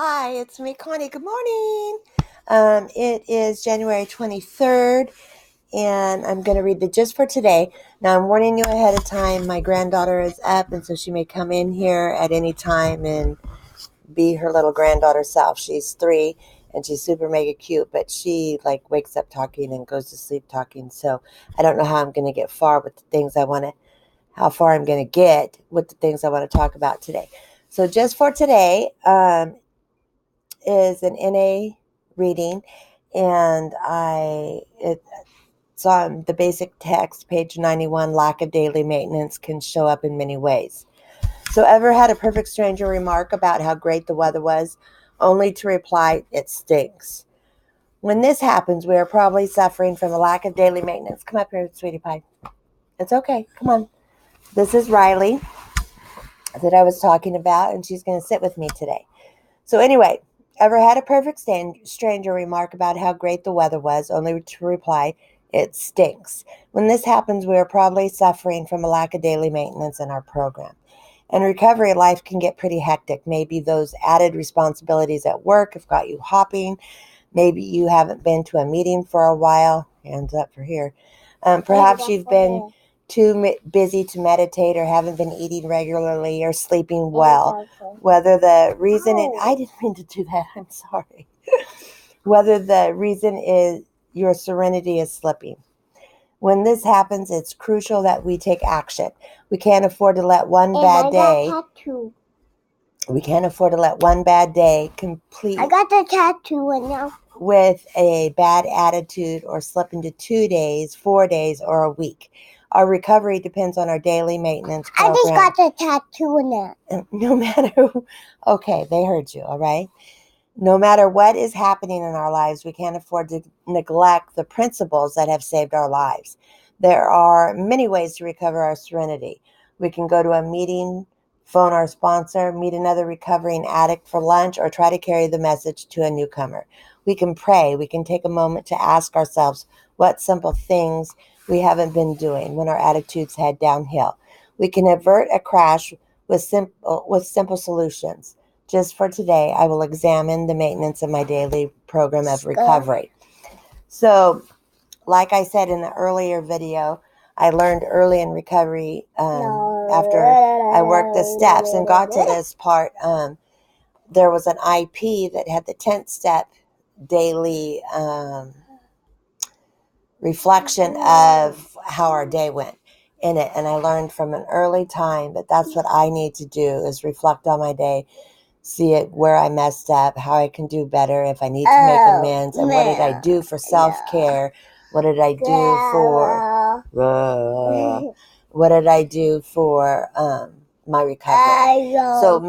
Hi, it's me, Connie. Good morning. It is January 23rd, and I'm going to read the Just for Today. Now, I'm warning you ahead of time. My granddaughter is up, and so she may come in here at any time and be her little granddaughter self. She's 3, and she's super mega cute, but she, wakes up talking and goes to sleep talking. So I don't know how I'm going to get far with the things how far I'm going to get with the things I want to talk about today. So Just for Today, is an NA reading, and it's on the basic text, page 91. Lack of daily maintenance can show up in many ways. So, ever had a perfect stranger remark about how great the weather was, only to reply, "It stinks"? When this happens, we are probably suffering from a lack of daily maintenance. Come up here, sweetie pie. It's okay. Come on. This is Riley that I was talking about, and she's going to sit with me today. So anyway, ever had a perfect stranger remark about how great the weather was, only to reply, "It stinks"? When this happens, we are probably suffering from a lack of daily maintenance in our program. In recovery, life can get pretty hectic. Maybe those added responsibilities at work have got you hopping. Maybe you haven't been to a meeting for a while. Hands up for here. Perhaps you've been too busy to meditate, or haven't been eating regularly, or sleeping well. Whether the reason I didn't mean to do that, I'm sorry. Whether the reason is your serenity is slipping. When this happens, it's crucial that we take action. We can't afford to let one bad day. We can't afford to let one bad day complete. I got the tattoo right now. With a bad attitude, or slip into 2 days, 4 days, or a week. Our recovery depends on our daily maintenance program. I just got the tattoo in there. No matter, okay, they heard you, all right? No matter what is happening in our lives, we can't afford to neglect the principles that have saved our lives. There are many ways to recover our serenity. We can go to a meeting, phone our sponsor, meet another recovering addict for lunch, or try to carry the message to a newcomer. We can pray. We can take a moment to ask ourselves what simple things we haven't been doing when our attitudes head downhill. We can avert a crash with simple solutions. Just for today, I will examine the maintenance of my daily program of recovery. So, like I said in the earlier video, I learned early in recovery, after I worked the steps and got to this part, there was an IP that had the 10th step daily reflection of how our day went in it. And I learned from an early time that that's what I need to do, is reflect on my day, see it where I messed up, how I can do better, if I need to make amends, and what did I do for self-care, what did I do for my recovery. So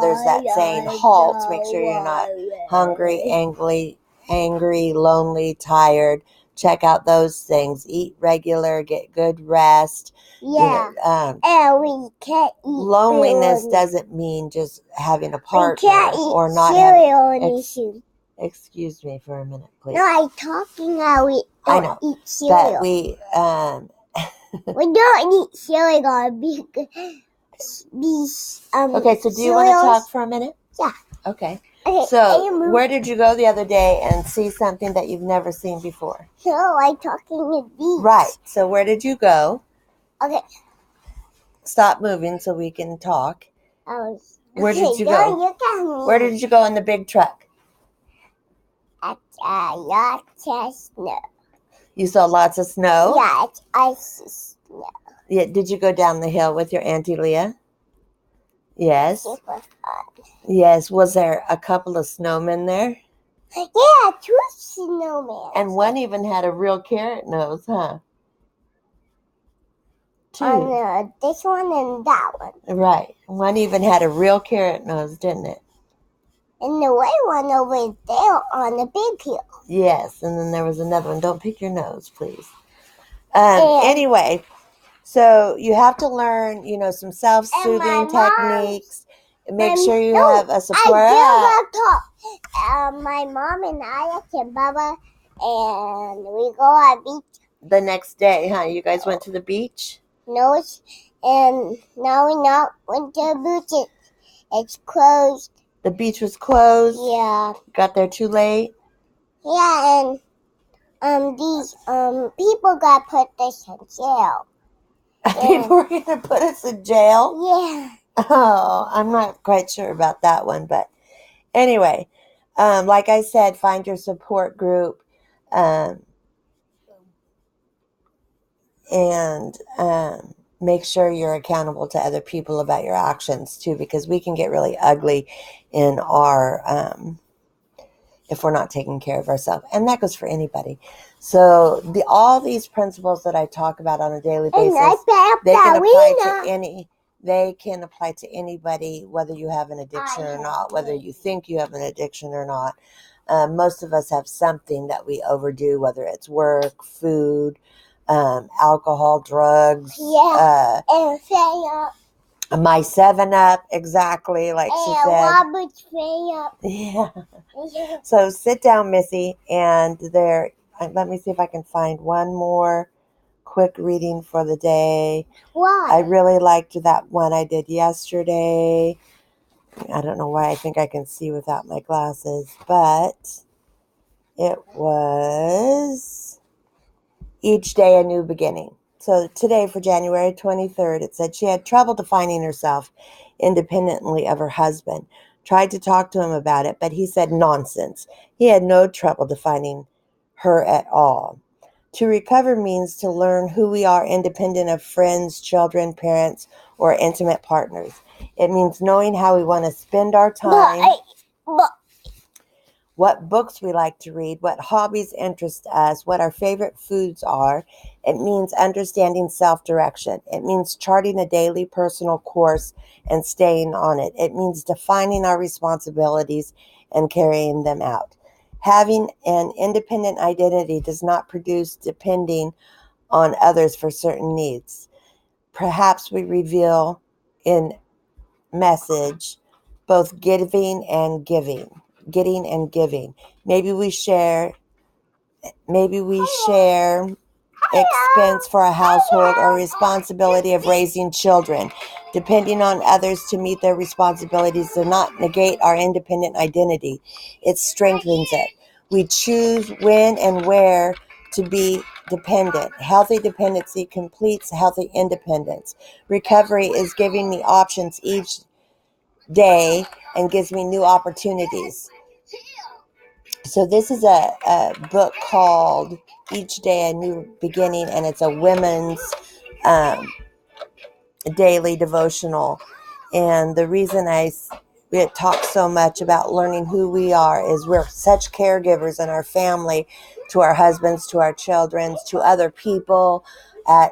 there's that saying, halt, make sure you're not hungry, angry, lonely, tired. Check out those things. Eat regular, get good rest. Yeah. And we can't eat loneliness doesn't mean just having a partner, we can't eat or not cereal. Excuse me for a minute, please. No, I'm talking now. We don't eat cereal. But we we don't eat cereal. Okay, so do you want to talk for a minute? Yeah. Okay. So, where did you go the other day and see something that you've never seen before? So, I'm talking at beach. Right. So, where did you go? Okay. Stop moving so we can talk. Where did you go? Where did you go in the big truck? Lots of snow. You saw lots of snow? Yeah, it's icy snow. Yeah. Did you go down the hill with your Auntie Leah? Yes. Super fun. Yes. Was there a couple of snowmen there? Yeah, 2 snowmen. And one even had a real carrot nose, huh? 2. This one and that one. Right. One even had a real carrot nose, didn't it? And the white one over there on the big hill. Yes, and then there was another one. Don't pick your nose, please. Anyway, so you have to learn, some self-soothing techniques. Make sure you have a support. My mom and I and Baba, and we go on beach. The next day, huh? You guys went to the beach? No, and now we not went to the beach. It's closed. The beach was closed. Yeah. Got there too late. Yeah, and these people got put this in jail. People were gonna put us in jail. Yeah. Oh, I'm not quite sure about that one, but anyway, like I said, find your support group, and make sure you're accountable to other people about your actions too, because we can get really ugly in our if we're not taking care of ourselves, and that goes for anybody. So all these principles that I talk about on a daily basis, they can apply to anybody, whether you have an addiction or not, whether you think you have an addiction or not. Most of us have something that we overdo, whether it's work, food, alcohol, drugs. Yeah, and 7-Up. My 7-Up, exactly, like she said. Robert's 7-Up. Yeah. So sit down, Missy, and let me see if I can find one more quick reading for the day. Why? I really liked that one I did yesterday. I don't know why I think I can see without my glasses, but it was Each Day a New Beginning. So today, for January 23rd, it said she had trouble defining herself independently of her husband. Tried to talk to him about it, but he said nonsense. He had no trouble defining her at all. To recover means to learn who we are independent of friends, children, parents, or intimate partners. It means knowing how we want to spend our time, what books we like to read, what hobbies interest us, what our favorite foods are. It means understanding self-direction. It means charting a daily personal course and staying on it. It means defining our responsibilities and carrying them out. Having an independent identity does not produce depending on others for certain needs. Perhaps we reveal in message both getting and giving. Maybe we share expense for a household or responsibility of raising children. Depending on others to meet their responsibilities does not negate our independent identity. It strengthens it. We choose when and where to be dependent. Healthy dependency completes healthy independence. Recovery is giving me options each day and gives me new opportunities. So this is a book called Each Day a New Beginning, and it's a women's daily devotional. And the reason it talks so much about learning who we are is we're such caregivers in our family, to our husbands, to our children, to other people,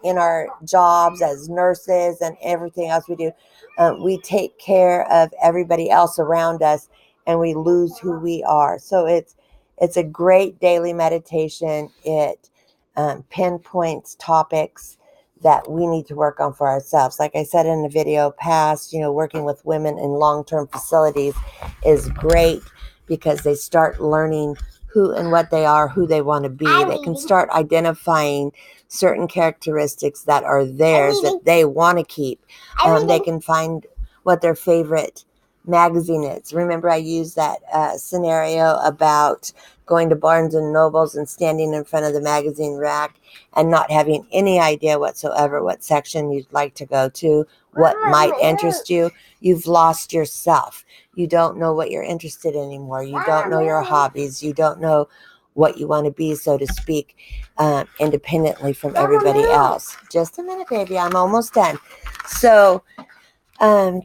in our jobs as nurses and everything else we do. We take care of everybody else around us, and we lose who we are. So it's a great daily meditation. It pinpoints topics that we need to work on for ourselves. Like I said in the video past, working with women in long-term facilities is great because they start learning who and what they are, who they want to be. They can start identifying certain characteristics that are theirs that they want to keep. They can find what their favorite magazine is. Remember, I used that scenario about going to Barnes and Nobles and standing in front of the magazine rack and not having any idea whatsoever what section you'd like to go to, what might interest you. You've lost yourself. You don't know what you're interested in anymore. You don't know your hobbies. You don't know what you want to be, so to speak, independently from everybody else. Just a minute, baby. I'm almost done. So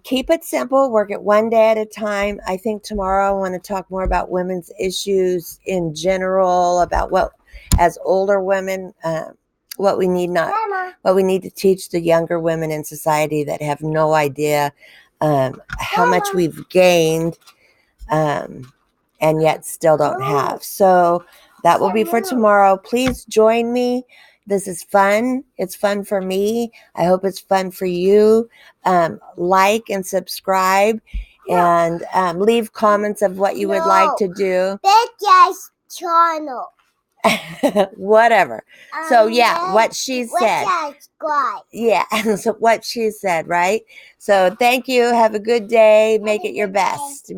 keep it simple. Work it one day at a time. I think tomorrow I want to talk more about women's issues in general, about what, as older women, what we need to teach the younger women in society that have no idea how much we've gained and yet still don't have. So that will be for tomorrow. Please join me. This is fun. It's fun for me. I hope it's fun for you. Like and subscribe, and leave comments of what you would like to do. Becca's channel. Whatever. So yeah, what she said. Yeah, so what she said, right? So thank you. Have a good day. Make it your best.